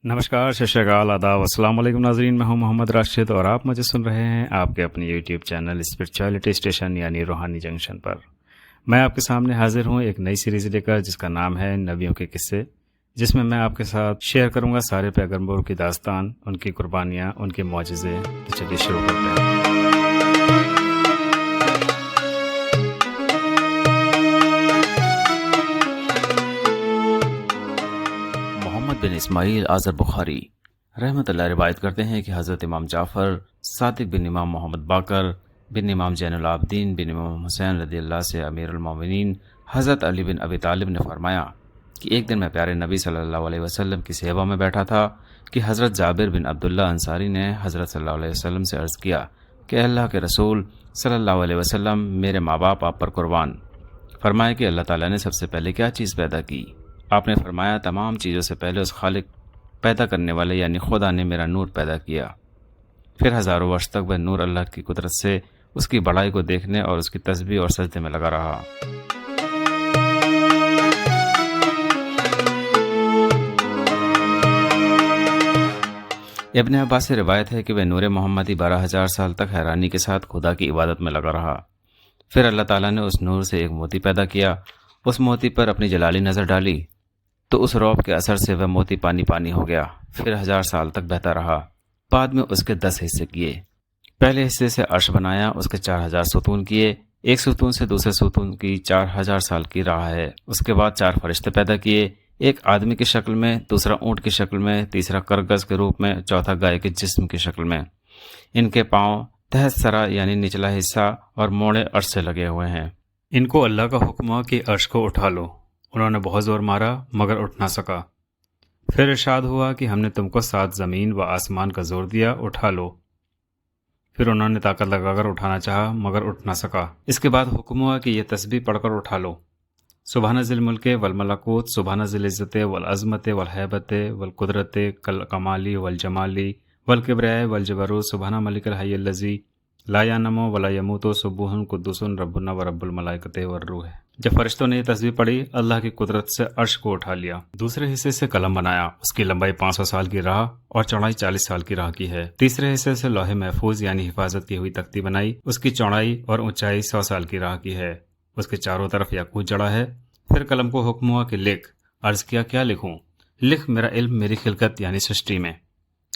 नमस्कार, सत श्री अकाल, आदाब, अस्सलाम वालेकुम नाज़रीन। मैं हूं मोहम्मद राशिद और आप मुझे सुन रहे हैं आपके अपने यूट्यूब चैनल स्पिरिचुअलिटी स्टेशन यानी रूहानी जंक्शन पर। मैं आपके सामने हाजिर हूं एक नई सीरीज़ लेकर जिसका नाम है नबियों के किस्से, जिसमें मैं आपके साथ शेयर करूंगा सारे पैगंबरों की दास्तान, उनकी कुर्बानियाँ, उनके मौजज़े। तो चलिए शुरू करते हैं। मोहम्मद बिन इस्माइल आज़र बुखारी रहमतुल्लाह रिवायत करते हैं कि हज़रत इमाम जाफ़र सादिक बिन इमाम मोहम्मद बाकर बिन इमाम ज़ैनुल आबदीन बिन इमाम हुसैन रज़ियल्लाहु से अमीरुल मोमिनीन हज़रत अली बिन अबी तालिब ने फरमाया कि एक दिन मैं प्यारे नबी सल्लल्लाहु अलैहि वसल्लम की सेवा में बैठा था कि हज़रत जाबिर बिन अब्दुल्ला अंसारी ने हज़रत सल्लल्लाहु अलैहि वसल्लम से अर्ज़ किया कि अल्लाह के रसूल सल्लल्लाहु अलैहि वसल्लम, मेरे माँ बाप आप पर कुर्बान। फरमाया कि अल्लाह ताला ने सबसे पहले क्या चीज़ पैदा की? आपने फरमाया, तमाम चीज़ों से पहले उस खालिक पैदा करने वाले यानी खुदा ने मेरा नूर पैदा किया। फिर हज़ारों वर्ष तक वह नूर अल्लाह की कुदरत से उसकी बड़ाई को देखने और उसकी तस्बीह और सजदे में लगा रहा। इब्न अब्बास से रिवायत है कि वह नूर मोहम्मदी 12,000 साल तक हैरानी के साथ खुदा की इबादत में लगा रहा। फिर अल्लाह ताला ने उस नूर से एक मोती पैदा किया। उस मोती पर अपनी जलाली नज़र डाली तो उस रौब के असर से वह मोती पानी पानी हो गया। फिर 1000 साल तक बहता रहा। बाद में उसके 10 हिस्से किए। पहले हिस्से से अर्श बनाया, उसके 4000 सुतून किए। एक सुतून से दूसरे सुतून की 4000 साल की राह है। उसके बाद 4 फरिश्ते पैदा किए, एक आदमी की शक्ल में, दूसरा ऊँट की शक्ल में, तीसरा करगस के रूप में, चौथा गाय के जिस्म की शक्ल में। इनके पाँव तहत सरा यानी निचला हिस्सा और मोड़े अर्श से लगे हुए हैं। इनको अल्लाह का हुक्म हुआ कि अर्श को उठा लो। उन्होंने बहुत जोर मारा मगर उठ ना सका। फिर इरशाद हुआ कि हमने तुमको 7 ज़मीन व आसमान का जोर दिया, उठा लो। फिर उन्होंने ताकत लगाकर उठाना चाहा मगर उठ ना सका। इसके बाद हुक्म हुआ कि यह तस्बीह पढ़कर उठा लो। सुबहान ज़िल मुल्क वल मलकूत, सुबहान ज़िल इज़्ज़त वल अज़मत वल हैबत वल कुदरत कल कमाली वल जमाली वल किब्रिया वल जबरूत, सुबहान मलिकल हय्यिल लज़ी ला यानमु वला यमूतु, सुब्बुहुन कुद्दुसुन रब्बुना व रब्बुल मलाइकति वर रूह। जब फरिश्तों ने ये तस्बीह पढ़ी, अल्लाह की कुदरत से अर्श को उठा लिया। दूसरे हिस्से से कलम बनाया। उसकी लंबाई 500 साल की राह और चौड़ाई 40 साल की राह की है। तीसरे हिस्से से लौहे महफूज यानी हिफाजत की हुई तख्ती बनाई। उसकी चौड़ाई और ऊंचाई 100 साल की राह की है। उसके चारों तरफ याकूत जड़ा है। फिर कलम को हुक्म हुआ कि लिख। अर्ज किया, क्या लिखूं? लिख, मेरा इल्म मेरी खिलकत यानी सृष्टि में।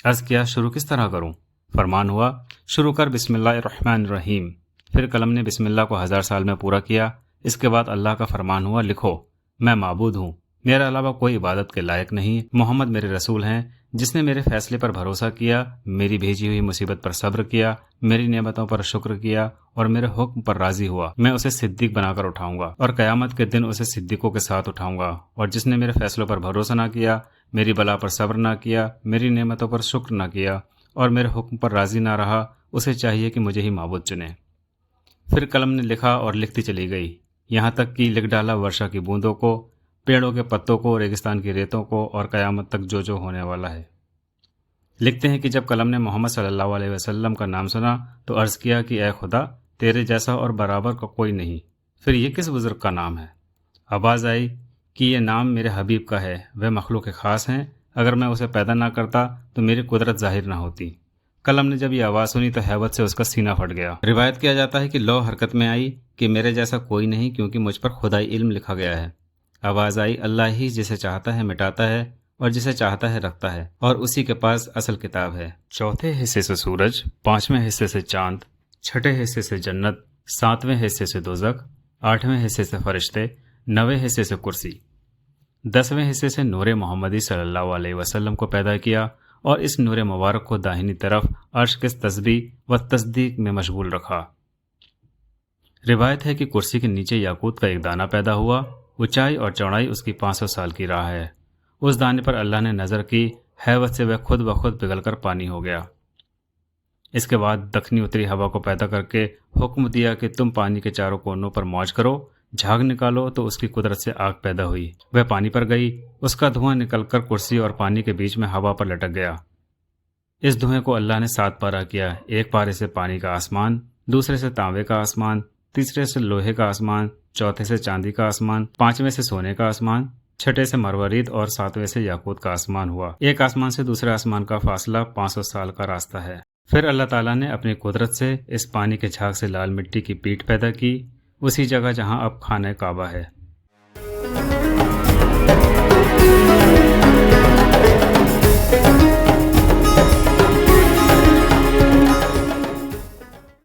अर्ज किया, शुरू किस तरह करूं? फरमान हुआ, शुरू कर बिस्मिल्लाहिर्रहमानिर्रहीम। फिर कलम ने बिस्मिल्लाह को 1000 साल में पूरा किया। इसके बाद अल्लाह का फरमान हुआ, लिखो, मैं माबूद हूँ, मेरे अलावा कोई इबादत के लायक नहीं। मोहम्मद मेरे रसूल हैं। जिसने मेरे फैसले पर भरोसा किया, मेरी भेजी हुई मुसीबत पर सब्र किया, मेरी नेमतों पर शुक्र किया और मेरे हुक्म पर राजी हुआ, मैं उसे सिद्दीक बनाकर उठाऊंगा और कयामत के दिन उसे सिद्दीकों के साथ उठाऊंगा। और जिसने मेरे फैसलों पर भरोसा न किया, मेरी बला पर सब्र न किया, मेरी नेमतों पर शुक्र न किया और मेरे हुक्म पर राजी ना रहा, उसे चाहिए कि मुझे ही माबूद चुने। फिर कलम ने लिखा और लिखती चली गई, यहाँ तक कि लिख डाला वर्षा की बूंदों को, पेड़ों के पत्तों को, रेगिस्तान की रेतों को और कयामत तक जो जो होने वाला है। लिखते हैं कि जब कलम ने मोहम्मद सल्लल्लाहु अलैहि वसल्लम का नाम सुना तो अर्ज़ किया कि ए खुदा, तेरे जैसा और बराबर का कोई नहीं। फिर ये किस बुजुर्ग का नाम है? आवाज़ आई कि ये नाम मेरे हबीब का है, वह मखलूक खास हैं। अगर मैं उसे पैदा ना करता तो मेरी कुदरत जाहिर ना होती। कलम ने जब ये आवाज़ सुनी तो हैबत से उसका सीना फट गया। रिवायत किया जाता है कि लौ हरकत में आई कि मेरे जैसा कोई नहीं, क्योंकि मुझ पर खुदाई इल्म लिखा गया है। आवाज़ आई, अल्लाह ही जिसे चाहता है मिटाता है और जिसे चाहता है रखता है, और उसी के पास असल किताब है। चौथे हिस्से से सूरज, 5वें हिस्से से चांद, 6ठे हिस्से से जन्नत, 7वें हिस्से से दोज़ख, 8वें हिस्से से फरिश्ते, 9वें हिस्से से कुर्सी, 10वें हिस्से से नूर मोहम्मदी सल्लल्लाहु अलैहि वसल्लम को पैदा किया और इस नूर मुबारक को दाहिनी तरफ अर्श के तस्बीह व तस्दीक में मशगूल रखा। रिवायत है कि कुर्सी के नीचे याकूत का एक दाना पैदा हुआ। ऊंचाई और चौड़ाई उसकी 500 साल की राह है। उस दाने पर अल्लाह ने नज़र की, हैवत से वह खुद ब खुद पिघलकर पानी हो गया। इसके बाद दक्षिणी उत्तरी हवा को पैदा करके हुक्म दिया कि तुम पानी के चारों कोनों पर मौज करो, झाग निकालो। तो उसकी कुदरत से आग पैदा हुई, वह पानी पर गई। उसका धुआं निकलकर कुर्सी और पानी के बीच में हवा पर लटक गया। इस धुएं को अल्लाह ने 7 पारा किया। एक पारे से पानी का आसमान, दूसरे से तांबे का आसमान, तीसरे से लोहे का आसमान, चौथे से चांदी का आसमान, 5वें से सोने का आसमान, چھٹے سے مروارید اور ساتویں سے یاقوت کا آسمان ہوا۔ ایک آسمان سے دوسرے آسمان کا فاصلہ 500 سال کا راستہ ہے۔ پھر اللہ تعالیٰ نے اپنی قدرت سے اس پانی کے جھاگ سے لال مٹی کی پیٹ پیدا کی، اسی جگہ جہاں اب خانہ کعبہ ہے۔